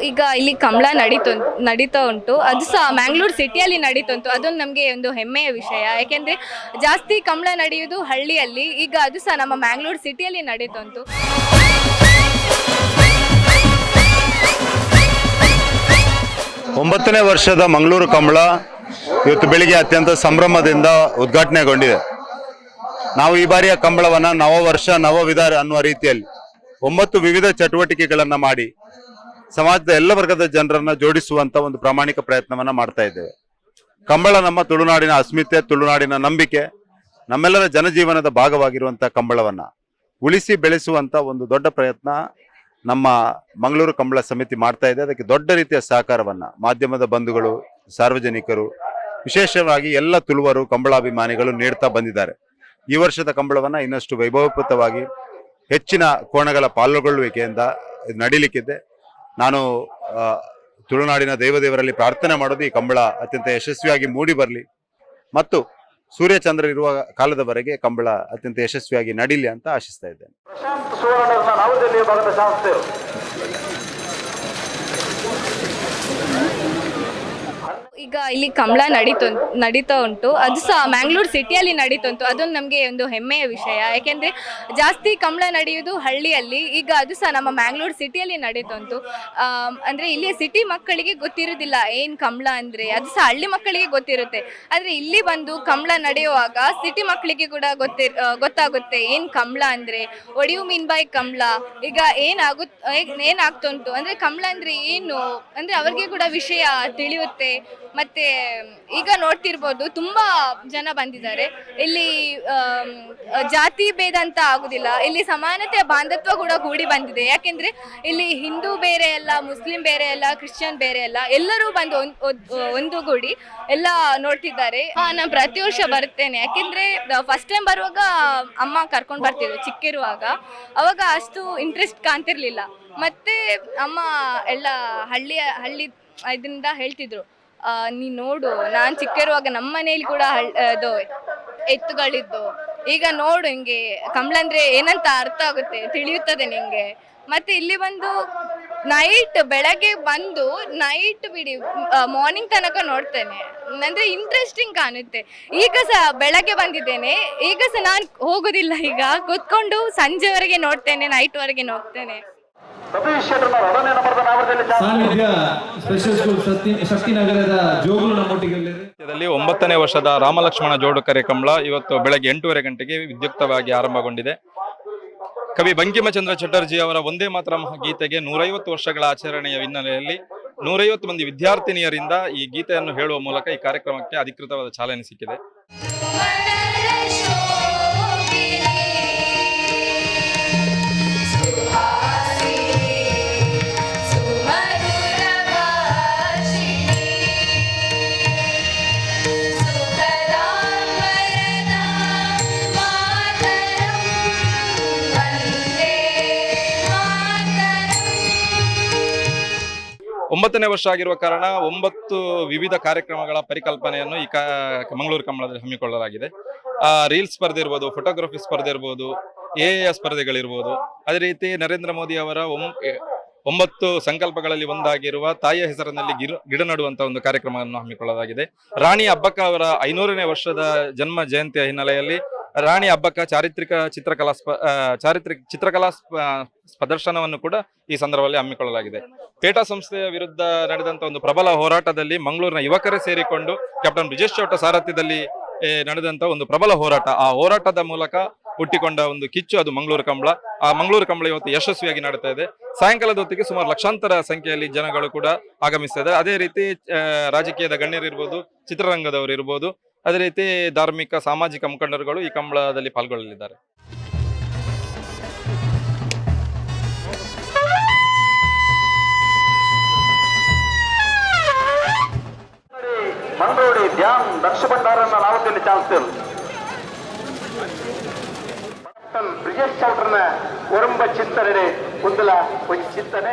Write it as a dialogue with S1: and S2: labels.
S1: ಈಗ ಇಲ್ಲಿ ಕಮಲ ನಡೀತಾ ಉಂಟು. ಅದು ಸಹ ಮ್ಯಾಂಗ್ಳೂರ್ ಸಿಟಿಯಲ್ಲಿ ನಡೀತುಂಟು. ಅದೊಂದು ನಮಗೆ ಒಂದು ಹೆಮ್ಮೆಯ ವಿಷಯ. ಯಾಕೆಂದರೆ ಜಾಸ್ತಿ ಕಮಲ ನಡೆಯುವುದು ಹಳ್ಳಿಯಲ್ಲಿ. ಈಗ ಅದು ಸಹ ನಮ್ಮ ಮ್ಯಾಂಗ್ಳೂರ್ ಸಿಟಿಯಲ್ಲಿ ನಡೀತುಂಟು.
S2: 9ನೇ ವರ್ಷದ ಮಂಗಳೂರು ಕಮಲ ಇವತ್ತು ಬೆಳಿಗ್ಗೆ ಅತ್ಯಂತ ಸಂಭ್ರಮದಿಂದ ಉದ್ಘಾಟನೆಗೊಂಡಿದೆ. ನಾವು ಈ ಬಾರಿಯ ಕಂಬಳವನ್ನು ನವವರ್ಷ ನವವಿಧಾರ ಅನ್ನುವ ರೀತಿಯಲ್ಲಿ 9 ವಿವಿಧ ಚಟುವಟಿಕೆಗಳನ್ನು ಮಾಡಿ ಸಮಾಜದ ಎಲ್ಲ ವರ್ಗದ ಜನರನ್ನ ಜೋಡಿಸುವಂತ ಒಂದು ಪ್ರಾಮಾಣಿಕ ಪ್ರಯತ್ನವನ್ನ ಮಾಡ್ತಾ ಇದ್ದೇವೆ. ಕಂಬಳ ನಮ್ಮ ತುಳುನಾಡಿನ ಅಸ್ಮಿತೆ, ತುಳುನಾಡಿನ ನಂಬಿಕೆ, ನಮ್ಮೆಲ್ಲರ ಜನಜೀವನದ ಭಾಗವಾಗಿರುವಂತಹ ಕಂಬಳವನ್ನ ಉಳಿಸಿ ಬೆಳೆಸುವಂತ ಒಂದು ದೊಡ್ಡ ಪ್ರಯತ್ನ ನಮ್ಮ ಮಂಗಳೂರು ಕಂಬಳ ಸಮಿತಿ ಮಾಡ್ತಾ ಇದೆ. ಅದಕ್ಕೆ ದೊಡ್ಡ ರೀತಿಯ ಸಹಕಾರವನ್ನ ಮಾಧ್ಯಮದ ಬಂಧುಗಳು, ಸಾರ್ವಜನಿಕರು, ವಿಶೇಷವಾಗಿ ಎಲ್ಲ ತುಳುವರು ಕಂಬಳಾಭಿಮಾನಿಗಳು ನೀಡ್ತಾ ಬಂದಿದ್ದಾರೆ. ಈ ವರ್ಷದ ಕಂಬಳವನ್ನ ಇನ್ನಷ್ಟು ವೈಭವಪೂತವಾಗಿ ಹೆಚ್ಚಿನ ಕೋಣಗಳ ಪಾಲ್ಗೊಳ್ಳುವಿಕೆಯಿಂದ ನಡೀಲಿಕ್ಕಿದೆ. ನಾನು ತುಳುನಾಡಿನ ದೇವದೇವರಲ್ಲಿ ಪ್ರಾರ್ಥನೆ ಮಾಡೋದು ಈ ಕಂಬಳ ಅತ್ಯಂತ ಯಶಸ್ವಿಯಾಗಿ ಮೂಡಿ ಬರಲಿ ಮತ್ತು ಸೂರ್ಯಚಂದ್ರ ಇರುವ ಕಾಲದವರೆಗೆ ಕಂಬಳ ಅತ್ಯಂತ ಯಶಸ್ವಿಯಾಗಿ ನಡೀಲಿ ಅಂತ ಆಶಿಸ್ತಾ ಇದ್ದೇನೆ.
S1: ಈಗ ಇಲ್ಲಿ ಕಮಲ ನಡೀತಾ ಉಂಟು. ಅದು ಸಹ ಮ್ಯಾಂಗ್ಳೂರ್ ಸಿಟಿಯಲ್ಲಿ ನಡೀತುಂಟು. ಅದೊಂದು ನಮಗೆ ಒಂದು ಹೆಮ್ಮೆಯ ವಿಷಯ. ಯಾಕೆಂದರೆ ಜಾಸ್ತಿ ಕಮಲ ನಡೆಯುವುದು ಹಳ್ಳಿಯಲ್ಲಿ. ಈಗ ಅದು ಸಹ ನಮ್ಮ ಮ್ಯಾಂಗ್ಳೂರ್ ಸಿಟಿಯಲ್ಲಿ ನಡೀತುಂಟು. ಅಂದರೆ ಇಲ್ಲಿ ಸಿಟಿ ಮಕ್ಕಳಿಗೆ ಗೊತ್ತಿರೋದಿಲ್ಲ ಏನು ಕಮಲ ಅಂದರೆ. ಅದು ಸಹ ಹಳ್ಳಿ ಮಕ್ಕಳಿಗೆ ಗೊತ್ತಿರುತ್ತೆ. ಆದರೆ ಇಲ್ಲಿ ಬಂದು ಕಮಲ ನಡೆಯುವಾಗ ಸಿಟಿ ಮಕ್ಕಳಿಗೆ ಕೂಡ ಗೊತ್ತಾಗುತ್ತೆ ಏನು ಕಮಲ ಅಂದರೆ, ಒಡಿಯು ಮೀನ್ ಬೈ ಕಮಲ. ಈಗ ಏನಾಗ್ತುಂಟು ಅಂದರೆ ಕಮಲ ಅಂದರೆ ಏನು ಅಂದರೆ ಅವ್ರಿಗೆ ಕೂಡ ವಿಷಯ ತಿಳಿಯುತ್ತೆ. ಮತ್ತೆ ಈಗ ನೋಡ್ತಿರ್ಬೋದು ತುಂಬ ಜನ ಬಂದಿದ್ದಾರೆ. ಇಲ್ಲಿ ಜಾತಿ ಭೇದ ಅಂತ ಆಗುದಿಲ್ಲ. ಇಲ್ಲಿ ಸಮಾನತೆಯ ಬಾಂಧತ್ವ ಕೂಡ ಕೂಡಿ ಬಂದಿದೆ. ಯಾಕೆಂದ್ರೆ ಇಲ್ಲಿ ಹಿಂದೂ ಬೇರೆ ಅಲ್ಲ, ಮುಸ್ಲಿಂ ಬೇರೆ ಅಲ್ಲ, ಕ್ರಿಶ್ಚಿಯನ್ ಬೇರೆ ಅಲ್ಲ, ಎಲ್ಲರೂ ಬಂದು ಒಂದು ಗೂಡಿ ಎಲ್ಲ ನೋಡ್ತಿದ್ದಾರೆ. ನಾನು ಪ್ರತಿ ವರ್ಷ ಬರ್ತೇನೆ. ಯಾಕೆಂದ್ರೆ ಫಸ್ಟ್ ಟೈಮ್ ಬರುವಾಗ ಅಮ್ಮ ಕರ್ಕೊಂಡು ಬರ್ತಿದ್ರು ಚಿಕ್ಕಿರುವಾಗ. ಅವಾಗ ಅಷ್ಟು ಇಂಟ್ರೆಸ್ಟ್ ಕಾಣ್ತಿರ್ಲಿಲ್ಲ. ಮತ್ತೆ ಅಮ್ಮ ಎಲ್ಲ ಹಳ್ಳಿ ಇದರಿಂದ ಹೇಳ್ತಿದ್ರು, ನೀ ನೋಡು, ನಾನು ಚಿಕ್ಕಿರುವಾಗ ನಮ್ಮ ಮನೆಯಲ್ಲಿ ಕೂಡ ಅದು ಎತ್ತುಗಳಿದ್ದು. ಈಗ ನೋಡು, ಹಿಂಗೆ ಕಮಲ ಅಂದರೆ ಏನಂತ ಅರ್ಥ ಆಗುತ್ತೆ, ತಿಳಿಯುತ್ತದೆ ನಿಂಗೆ. ಮತ್ತು ಇಲ್ಲಿ ಬಂದು ಬೆಳಗ್ಗೆ ಬಂದು ನೈಟ್ ಬಿಡಿ ಮಾರ್ನಿಂಗ್ ತನಕ ನೋಡ್ತೇನೆ. ಅಂದರೆ ಇಂಟ್ರೆಸ್ಟಿಂಗ್ ಕಾಣುತ್ತೆ. ಈಗ ಸಹ ಬೆಳಗ್ಗೆ ಬಂದಿದ್ದೇನೆ, ಈಗ ಸಹ ನಾನು ಹೋಗೋದಿಲ್ಲ. ಈಗ ಕೂತ್ಕೊಂಡು ಸಂಜೆವರೆಗೆ ನೋಡ್ತೇನೆ, ನೈಟ್ವರೆಗೆ ನೋಡ್ತೇನೆ.
S3: ಶಕ್ತಿನಗರದಲ್ಲಿ 9ನೇ ವರ್ಷದ ರಾಮಲಕ್ಷ್ಮಣ ಜೋಡುಕರೆ ಕಂಬಳ ಇವತ್ತು ಬೆಳಗ್ಗೆ 8:30 ಗಂಟೆಗೆ ವಿದ್ಯುಕ್ತವಾಗಿ ಆರಂಭಗೊಂಡಿದೆ. ಕವಿ ಬಂಕಿಮಚಂದ್ರ ಚಟರ್ಜಿ ಅವರ ಒಂದೇ ಮಾತರಂ ಗೀತೆಗೆ 150 ವರ್ಷಗಳ ಆಚರಣೆಯ ಹಿನ್ನೆಲೆಯಲ್ಲಿ 150 ಮಂದಿ ವಿದ್ಯಾರ್ಥಿನಿಯರಿಂದ ಈ ಗೀತೆಯನ್ನು ಹೇಳುವ ಮೂಲಕ ಈ ಕಾರ್ಯಕ್ರಮಕ್ಕೆ ಅಧಿಕೃತವಾದ ಚಾಲನೆ ಸಿಕ್ಕಿದೆ. ಒಂಬತ್ತನೇ ವರ್ಷ ಆಗಿರುವ ಕಾರಣ 9 ವಿವಿಧ ಕಾರ್ಯಕ್ರಮಗಳ ಪರಿಕಲ್ಪನೆಯನ್ನು ಈ ಮಂಗಳೂರು ಕಂಬಳದಲ್ಲಿ ಹಮ್ಮಿಕೊಳ್ಳಲಾಗಿದೆ. ರೀಲ್ಸ್ ಸ್ಪರ್ಧೆ ಇರ್ಬೋದು, ಫೋಟೋಗ್ರಫಿ ಸ್ಪರ್ಧೆ ಇರ್ಬೋದು, ಎಎ ಸ್ಪರ್ಧೆಗಳಿರ್ಬೋದು. ಅದೇ ರೀತಿ ನರೇಂದ್ರ ಮೋದಿ ಅವರ 9 ಸಂಕಲ್ಪಗಳಲ್ಲಿ ಒಂದಾಗಿರುವ ತಾಯಿಯ ಹೆಸರಿನಲ್ಲಿ ಗಿಡ ನೆಡುವಂತ ಒಂದು ಕಾರ್ಯಕ್ರಮವನ್ನು ಹಮ್ಮಿಕೊಳ್ಳಲಾಗಿದೆ. ರಾಣಿ ಅಬ್ಬಕ್ಕ ಅವರ 500ನೇ ವರ್ಷದ ಜನ್ಮ ಜಯಂತಿಯ ಹಿನ್ನೆಲೆಯಲ್ಲಿ ರಾಣಿ ಅಬ್ಬಕ್ಕ ಚಾರಿತ್ರಿಕ ಚಿತ್ರಕಲಾ ಪ್ರದರ್ಶನವನ್ನು ಕೂಡ ಈ ಸಂದರ್ಭದಲ್ಲಿ ಹಮ್ಮಿಕೊಳ್ಳಲಾಗಿದೆ. ಪೇಟಾ ಸಂಸ್ಥೆಯ ವಿರುದ್ಧ ನಡೆದಂತ ಒಂದು ಪ್ರಬಲ ಹೋರಾಟದಲ್ಲಿ ಮಂಗಳೂರಿನ ಯುವಕರೇ ಸೇರಿಕೊಂಡು ಕ್ಯಾಪ್ಟನ್ ಬ್ರಿಜೇಶ್ ಚೌಟ ಸಾರಥ್ಯದಲ್ಲಿ ನಡೆದಂತ ಒಂದು ಪ್ರಬಲ ಹೋರಾಟ, ಆ ಹೋರಾಟದ ಮೂಲಕ ಹುಟ್ಟಿಕೊಂಡ ಒಂದು ಕಿಚ್ಚು ಅದು ಮಂಗಳೂರು ಕಂಬಳ. ಆ ಮಂಗಳೂರು ಕಂಬಳ ಇವತ್ತು ಯಶಸ್ವಿಯಾಗಿ ನಡೀತಾ ಇದೆ. ಸಾಯಂಕಾಲದ ಹೊತ್ತಿಗೆ ಸುಮಾರು ಲಕ್ಷಾಂತರ ಸಂಖ್ಯೆಯಲ್ಲಿ ಜನಗಳು ಕೂಡ ಆಗಮಿಸ್ತಿದ್ದಾರೆ. ಅದೇ ರೀತಿ ರಾಜಕೀಯದ ಗಣ್ಯರಿರ್ಬೋದು, ಚಿತ್ರರಂಗದವರು ಇರ್ಬೋದು, ಅದೇ ರೀತಿ ಧಾರ್ಮಿಕ ಸಾಮಾಜಿಕ ಮುಖಂಡರುಗಳು ಈ ಕಂಬಳದಲ್ಲಿ ಪಾಲ್ಗೊಳ್ಳಲಿದ್ದಾರೆ.
S4: ಮಂಗಳೂರು ಧ್ಯಾನ್ ದಕ್ಷ ಭಂಡಾರನ್ನ ನಾವದಲ್ಲಿ ಚಾನ್ಸ್ತೇವೆ. ಬ್ರಿಜೇಶ್ ಚೌಟ್ರನ ಒರಂಬ ಚಿಂತನೆ ಒಂದಲ ಒಂದು ಚಿಂತನೆ